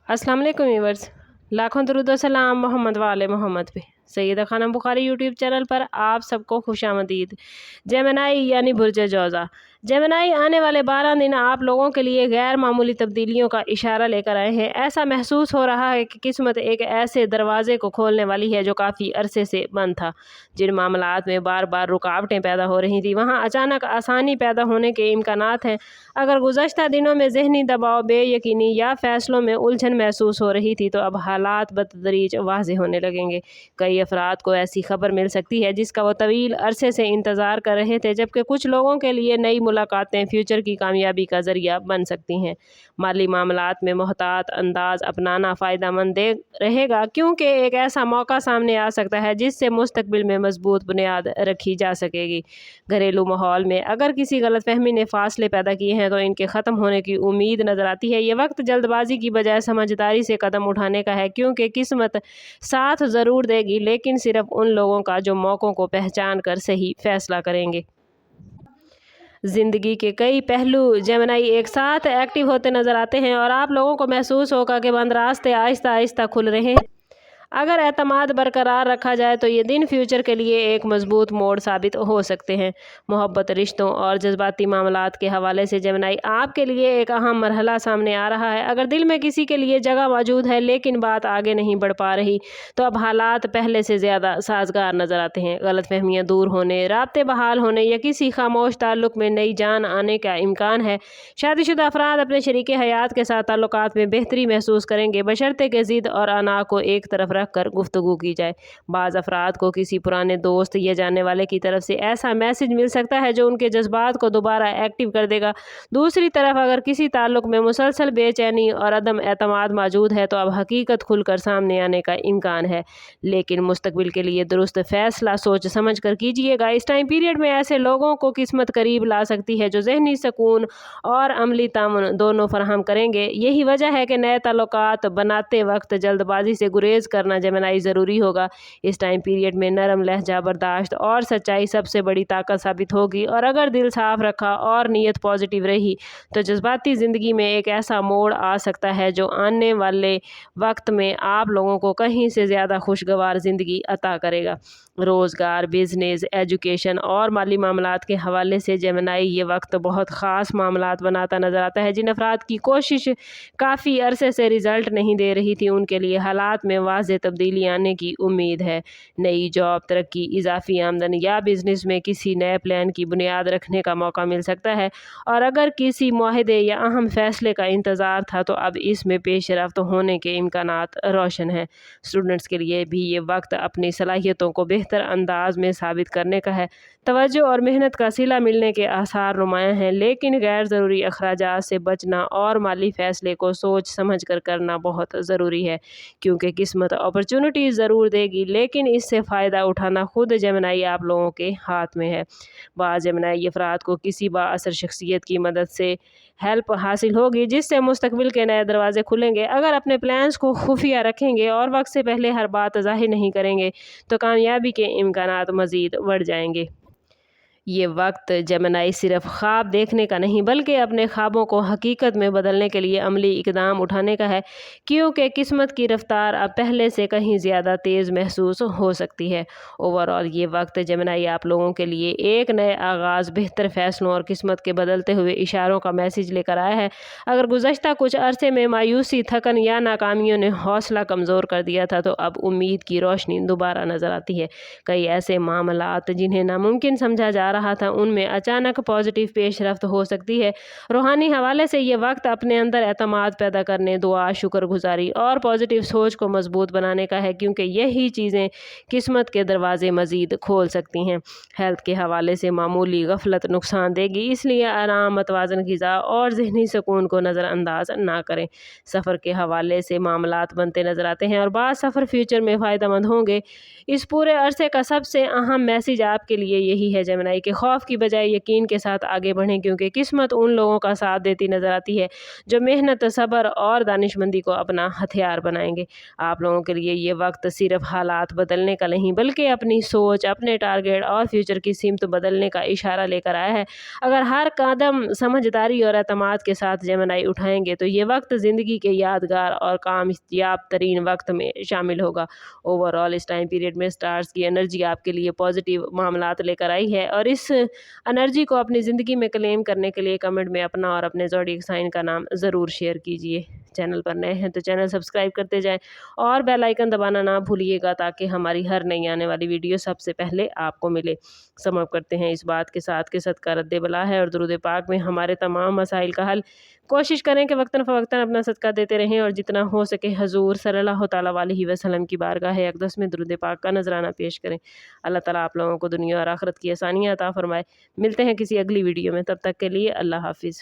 अस्सलाम वालेकुम व्यूअर्स, लाखों दरूद व सलाम मोहम्मद वाले मोहम्मद पे। सैयदा खानम बुखारी यूट्यूब चैनल पर आप सबको खुशामदीद। जेमिनी यानी बुर्ज जौज़ा। जेमिनी आने वाले 12 दिन आप लोगों के लिए गैर मामूली तब्दीलियों का इशारा लेकर आए हैं। ऐसा महसूस हो रहा है कि किस्मत एक ऐसे दरवाजे को खोलने वाली है जो काफ़ी अरसे से बंद था। जिन मामलात में बार बार रुकावटें पैदा हो रही थी, वहाँ अचानक आसानी पैदा होने के इम्कानात हैं। अगर गुज़श्ता दिनों में ज़हनी दबाव, बेयकीनी या फ़ैसलों में उलझन महसूस हो रही थी, तो अब हालात बतदरीज वाज़ेह होने लगेंगे। कई अफराद को ऐसी खबर मिल सकती है जिसका वो तवील अरसे से इंतज़ार कर रहे थे, जबकि कुछ लोगों के लिए नई मुलाकातें फ्यूचर की कामयाबी का ज़रिया बन सकती हैं। माली मामलात में मोहतात अंदाज अपनाना फ़ायदेमंद रहेगा, क्योंकि एक ऐसा मौका सामने आ सकता है जिससे मुस्तकबिल में मजबूत बुनियाद रखी जा सकेगी। घरेलू माहौल में अगर किसी गलतफहमी ने फासले पैदा किए हैं तो इनके ख़त्म होने की उम्मीद नज़र आती है। ये वक्त जल्दबाजी की बजाय समझदारी से कदम उठाने का है, क्योंकि किस्मत साथ ज़रूर देगी, लेकिन सिर्फ उन लोगों का जो मौक़ों को पहचान कर सही फैसला करेंगे। ज़िंदगी के कई पहलू जेमिनी एक साथ एक्टिव होते नज़र आते हैं और आप लोगों को महसूस होगा कि बंद रास्ते आहिस्ता आहिस्ता खुल रहे हैं। अगर एतमाद बरकरार रखा जाए तो ये दिन फ्यूचर के लिए एक मजबूत मोड़ साबित हो सकते हैं। मोहब्बत, रिश्तों और जज्बाती मामलात के हवाले से जेमिनी आपके लिए एक अहम मरहला सामने आ रहा है। अगर दिल में किसी के लिए जगह मौजूद है लेकिन बात आगे नहीं बढ़ पा रही, तो अब हालात पहले से ज़्यादा साजगार नज़र आते हैं। गलतफहमियाँ दूर होने, राब्ते बहाल होने या किसी खामोश ताल्लुक़ में नई जान आने का इम्कान है। शादीशुदा अफराद अपने शरीके हयात के साथ ताल्लुकात में बेहतरी महसूस करेंगे, बशर्ते के ज़िद और अना को एक तरफ रख कर गुफ्तगू की जाए। बाज़ अफराद को किसी पुराने दोस्त या जानने वाले की तरफ से ऐसा मैसेज मिल सकता है जो उनके जज्बात को दोबारा एक्टिव कर देगा। दूसरी तरफ अगर किसी ताल्लुक़ में मुसलसल बेचैनी और अदम एतमाद मौजूद है, तो अब हकीकत खुलकर सामने आने का इम्कान है। लेकिन मुस्तकबिल के लिए दुरुस्त फैसला सोच समझ कर कीजिएगा। इस टाइम पीरियड में ऐसे लोगों को किस्मत करीब ला सकती है जो ज़हनी सुकून और अमली तामुन दोनों फराहम करेंगे। यही वजह है कि नए ताल्लुकात बनाते वक्त जल्दबाजी से गुरेज करना जेमिनी ज़रूरी होगा। इस टाइम पीरियड में नरम लहजा, बर्दाश्त और सच्चाई सबसे बड़ी ताकत साबित होगी, और अगर दिल साफ रखा और नीयत पॉजिटिव रही तो जज्बाती ज़िंदगी में एक ऐसा मोड़ आ सकता है जो आने वाले वक्त में आप लोगों को कहीं से ज़्यादा खुशगवार ज़िंदगी अता करेगा। रोज़गार, बिजनेस, एजुकेशन और माली मामलात के हवाले से जेमिनी ये वक्त बहुत ख़ास मामलात बनाता नज़र आता है। जिन अफराद की कोशिश काफ़ी अरसे से रिज़ल्ट नहीं दे रही थी, उनके लिए हालात में वाज़ेह तब्दीली आने की उम्मीद है। नई जॉब, तरक्की, इजाफी आमदन या बिज़नेस में किसी नए प्लान की बुनियाद रखने का मौका मिल सकता है। और अगर किसी मुआहदे या अहम फैसले का इंतज़ार था, तो अब इसमें पेशरफ्त होने के इम्कानात रोशन हैं। स्टूडेंट्स के लिए भी ये वक्त अपनी सलाहियतों को बेहतर अंदाज में साबित करने का है। तवज्जो और मेहनत का सिला मिलने के आसार नुमायाँ हैं, लेकिन गैर ज़रूरी अखराजात से बचना और माली फ़ैसले को सोच समझ कर करना बहुत ज़रूरी है, क्योंकि किस्मत अपॉर्चुनिटी ज़रूर देगी, लेकिन इससे फ़ायदा उठाना खुद जेमिनी आप लोगों के हाथ में है। बाज़ जेमिनी अफराद को किसी बाअसर शख्सियत की मदद से हेल्प हासिल होगी, जिससे मुस्तकबिल के नए दरवाजे खुलेंगे। अगर अपने प्लान्स को खुफिया रखेंगे और वक्त से पहले हर बात ज़ाहिर नहीं करेंगे, तो कामयाबी के इम्कानात मज़ीद बढ़ जाएंगे। ये वक्त जेमिनी सिर्फ ख्वाब देखने का नहीं, बल्कि अपने ख्वाबों को हकीकत में बदलने के लिए अमली इकदाम उठाने का है, क्योंकि किस्मत की रफ्तार अब पहले से कहीं ज़्यादा तेज़ महसूस हो सकती है। ओवरऑल ये वक्त जेमिनी आप लोगों के लिए एक नए आगाज़, बेहतर फ़ैसलों और किस्मत के बदलते हुए इशारों का मैसेज लेकर आया है। अगर गुज़श्ता कुछ अरसे में मायूसी, थकन या नाकामियों ने हौसला कमज़ोर कर दिया था, तो अब उम्मीद की रोशनी दोबारा नज़र आती है। कई ऐसे मामलात जिन्हें नामुमकिन समझा जा रहा था, उनमें अचानक पॉजिटिव पेशरफ्त हो सकती है। रूहानी हवाले से ये वक्त अपने अंदर एतमाद पैदा करने, दुआ, शुक्रगुजारी और पॉजिटिव सोच को मजबूत बनाने का है, क्योंकि यही चीज़ें किस्मत के दरवाजे मज़ीद खोल सकती हैं। हेल्थ के हवाले से मामूली गफलत नुकसान देगी, इसलिए आराम, मतवाज़न ग़िज़ा और ज़हनी सुकून को नज़रअंदाज ना करें। सफ़र के हवाले से मामलात बनते नज़र आते हैं और बाद सफ़र फ्यूचर में फ़ायदेमंद होंगे। इस पूरे अरसे का सबसे अहम मैसेज आपके लिए यही है जेमिनी کہ خوف کی بجائے یقین کے ساتھ آگے بڑھیں، کیونکہ قسمت ان لوگوں کا ساتھ دیتی نظر آتی ہے جو محنت، صبر اور دانشمندی کو اپنا ہتھیار بنائیں گے۔ آپ لوگوں کے لیے یہ وقت صرف حالات بدلنے کا نہیں بلکہ اپنی سوچ، اپنے ٹارگیٹ اور فیوچر کی سمت بدلنے کا اشارہ لے کر آیا ہے۔ اگر ہر قدم سمجھداری اور اعتماد کے ساتھ جیمنائی اٹھائیں گے تو یہ وقت زندگی کے یادگار اور کامیاب ترین وقت میں شامل ہوگا۔ اوور آل اس ٹائم پیریڈ میں اسٹارز کی انرجی آپ کے لیے پازیٹیو معاملات لے کر آئی ہے، اور اس انرجی کو اپنی زندگی میں کلیم کرنے کے لیے کمنٹ میں اپنا اور اپنے زوڈیک سائن کا نام ضرور شیئر کیجیے۔ چینل پر نئے ہیں تو چینل سبسکرائب کرتے جائیں اور بیل آئیکن دبانا نہ بھولیے گا تاکہ ہماری ہر نئی آنے والی ویڈیو سب سے پہلے آپ کو ملے۔ سم اپ کرتے ہیں اس بات کے ساتھ کہ صدقہ رد بلا ہے اور درود پاک میں ہمارے تمام مسائل کا حل۔ کوشش کریں کہ وقتاً فوقتاً اپنا صدقہ دیتے رہیں اور جتنا ہو سکے حضور صلی اللہ تعالیٰ علیہ وسلم کی بارگاہ اقدس میں درود پاک کا نذرانہ پیش کریں۔ اللہ تعالیٰ آپ لوگوں کو دنیا اور آخرت کی آسانیاں عطا فرمائے۔ ملتے ہیں کسی اگلی ویڈیو میں، تب تک کے لیے اللہ حافظ۔